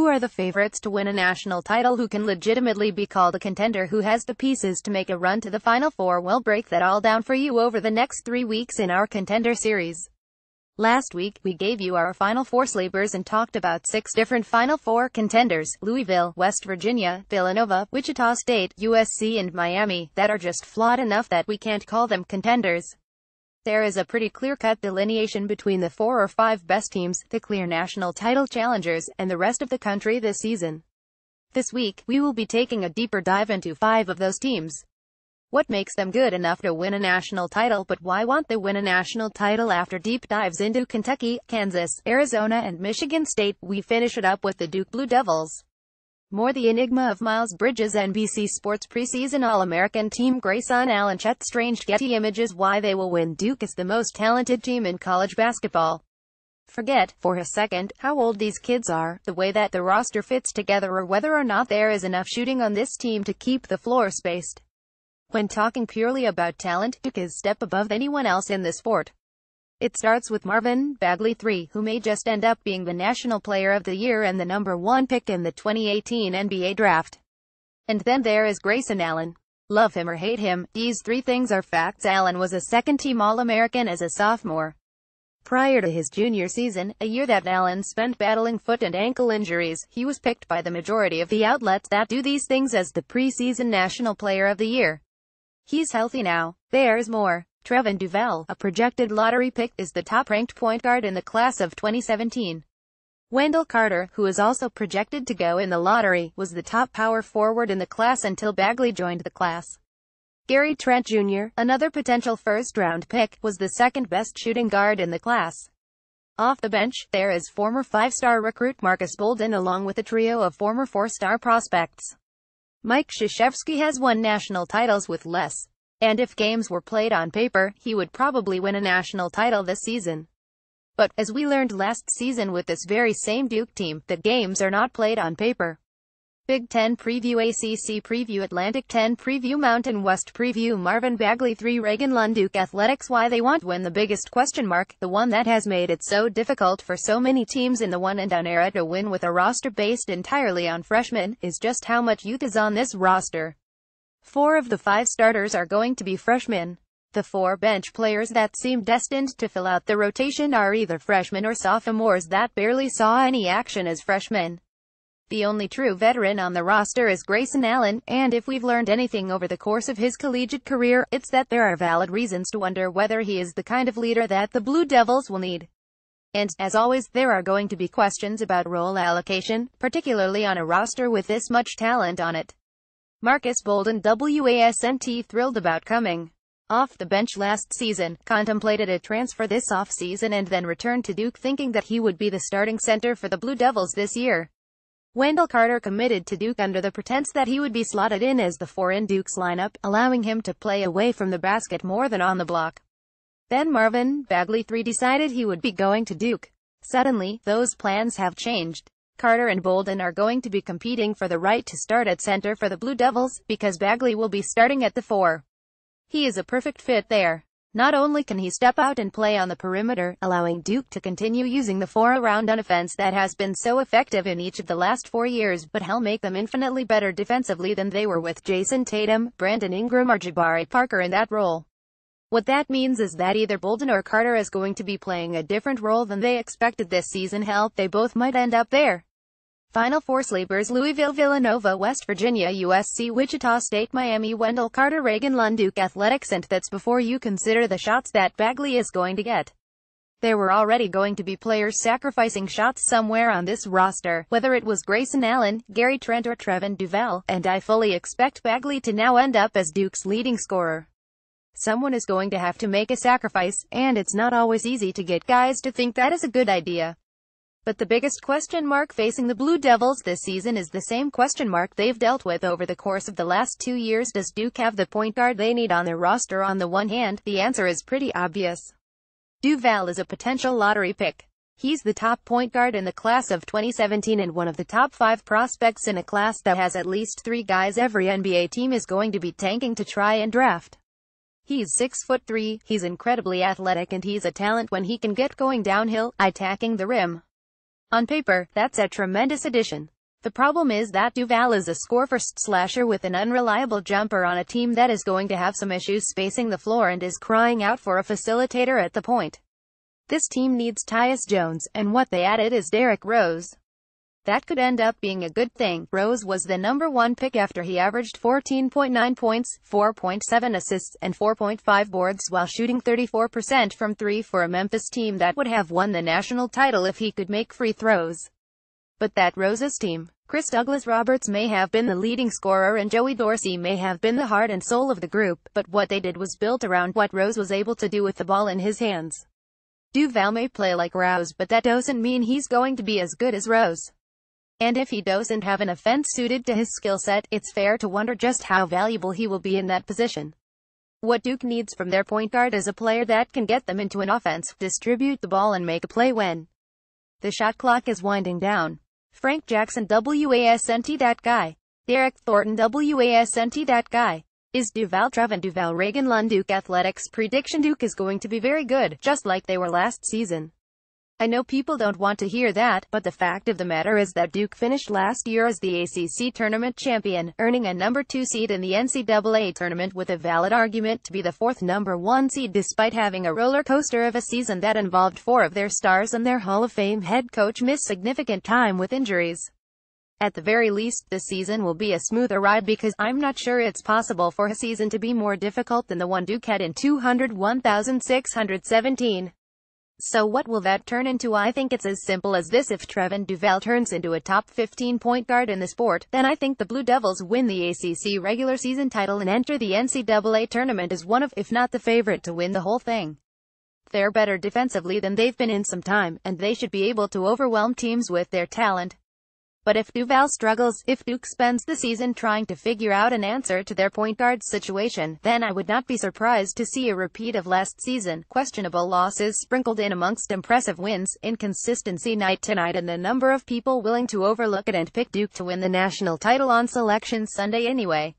Who are the favorites to win a national title? Who can legitimately be called a contender? Who has the pieces to make a run to the Final Four? We'll break that all down for you over the next 3 weeks in our Contender series. Last week, we gave you our Final Four sleepers and talked about 6 different Final Four contenders: Louisville, West Virginia, Villanova, Wichita State, USC and Miami, that are just flawed enough that we can't call them contenders. There is a pretty clear-cut delineation between the 4 or 5 best teams, the clear national title challengers, and the rest of the country this season. This week, we will be taking a deeper dive into 5 of those teams. What makes them good enough to win a national title, but why won't they win a national title? After deep dives into Kentucky, Kansas, Arizona and Michigan State, we finish it up with the Duke Blue Devils. More the enigma of Miles Bridges. NBC Sports preseason All-American team Grayson Allen. Chet Strange. Getty Images. Why they will win. Duke is the most talented team in college basketball. Forget, for a second, how old these kids are, the way that the roster fits together, or whether or not there is enough shooting on this team to keep the floor spaced. When talking purely about talent, Duke is a step above anyone else in the sport. It starts with Marvin Bagley III, who may just end up being the National Player of the Year and the #1 pick in the 2018 NBA Draft. And then there is Grayson Allen. Love him or hate him, these 3 things are facts. Allen was a second-team All-American as a sophomore. Prior to his junior season, a year that Allen spent battling foot and ankle injuries, he was picked by the majority of the outlets that do these things as the preseason National Player of the Year. He's healthy now. There's more. Trevin Duval, a projected lottery pick, is the top-ranked point guard in the class of 2017. Wendell Carter, who is also projected to go in the lottery, was the top power forward in the class until Bagley joined the class. Gary Trent Jr., another potential first-round pick, was the second-best shooting guard in the class. Off the bench, there is former 5-star recruit Marcus Bolden along with a trio of former 4-star prospects. Mike Krzyzewski has won national titles with less. And if games were played on paper, he would probably win a national title this season. But, as we learned last season with this very same Duke team, the games are not played on paper. Big Ten Preview, ACC Preview, Atlantic 10 Preview, Mountain West Preview. Marvin Bagley III. Reagan Lund. Duke Athletics. Why they won't win. The biggest question mark, the one that has made it so difficult for so many teams in the one-and-done era to win with a roster based entirely on freshmen, is just how much youth is on this roster. 4 of the 5 starters are going to be freshmen. The 4 bench players that seem destined to fill out the rotation are either freshmen or sophomores that barely saw any action as freshmen. The only true veteran on the roster is Grayson Allen, and if we've learned anything over the course of his collegiate career, it's that there are valid reasons to wonder whether he is the kind of leader that the Blue Devils will need. And, as always, there are going to be questions about role allocation, particularly on a roster with this much talent on it. Marcus Bolden. WASNT. Thrilled about coming off the bench last season, contemplated a transfer this off-season and then returned to Duke thinking that he would be the starting center for the Blue Devils this year. Wendell Carter committed to Duke under the pretense that he would be slotted in as the 4 in Duke's lineup, allowing him to play away from the basket more than on the block. Then Marvin Bagley III decided he would be going to Duke. Suddenly, those plans have changed. Carter and Bolden are going to be competing for the right to start at center for the Blue Devils, because Bagley will be starting at the 4. He is a perfect fit there. Not only can he step out and play on the perimeter, allowing Duke to continue using the 4-around offense that has been so effective in each of the last 4 years, but he'll make them infinitely better defensively than they were with Jason Tatum, Brandon Ingram or Jabari Parker in that role. What that means is that either Bolden or Carter is going to be playing a different role than they expected this season. Hell, they both might end up there. Final Four sleepers: Louisville, Villanova, West Virginia, USC, Wichita State, Miami. Wendell Carter, Reagan Lund. Duke Athletics. And that's before you consider the shots that Bagley is going to get. There were already going to be players sacrificing shots somewhere on this roster, whether it was Grayson Allen, Gary Trent or Trevin Duval, and I fully expect Bagley to now end up as Duke's leading scorer. Someone is going to have to make a sacrifice, and it's not always easy to get guys to think that is a good idea. But the biggest question mark facing the Blue Devils this season is the same question mark they've dealt with over the course of the last 2 years. Does Duke have the point guard they need on their roster? On the one hand, the answer is pretty obvious. Duval is a potential lottery pick. He's the top point guard in the class of 2017 and one of the top 5 prospects in a class that has at least 3 guys every NBA team is going to be tanking to try and draft. He's 6'3", he's incredibly athletic and he's a talent when he can get going downhill, attacking the rim. On paper, that's a tremendous addition. The problem is that Duval is a score-first slasher with an unreliable jumper on a team that is going to have some issues spacing the floor and is crying out for a facilitator at the point. This team needs Tyus Jones, and what they added is Derrick Rose. That could end up being a good thing. Rose was the #1 pick after he averaged 14.9 points, 4.7 assists, and 4.5 boards while shooting 34% from three for a Memphis team that would have won the national title if he could make free throws. But that Rose's team. Chris Douglas-Roberts may have been the leading scorer and Joey Dorsey may have been the heart and soul of the group, but what they did was built around what Rose was able to do with the ball in his hands. Duval may play like Rose, but that doesn't mean he's going to be as good as Rose. And if he doesn't have an offense suited to his skill set, it's fair to wonder just how valuable he will be in that position. What Duke needs from their point guard is a player that can get them into an offense, distribute the ball and make a play when the shot clock is winding down. Frank Jackson wasn't that guy. Derek Thornton wasn't that guy. Is Duval Trevin Duval Reagan Lund Duke Athletics prediction: Duke is going to be very good, just like they were last season. I know people don't want to hear that, but the fact of the matter is that Duke finished last year as the ACC tournament champion, earning a #2 seed in the NCAA tournament with a valid argument to be the fourth #1 seed despite having a roller coaster of a season that involved 4 of their stars and their Hall of Fame head coach miss significant time with injuries. At the very least, this season will be a smoother ride because I'm not sure it's possible for a season to be more difficult than the one Duke had in 201,617. So what will that turn into? I think it's as simple as this: if Trevin Duval turns into a top 15 point guard in the sport, then I think the Blue Devils win the ACC regular season title and enter the NCAA tournament as one of, if not the favorite to win the whole thing. They're better defensively than they've been in some time, and they should be able to overwhelm teams with their talent. But if Duval struggles, if Duke spends the season trying to figure out an answer to their point guard situation, then I would not be surprised to see a repeat of last season. Questionable losses sprinkled in amongst impressive wins, inconsistency night to night, and the number of people willing to overlook it and pick Duke to win the national title on Selection Sunday anyway.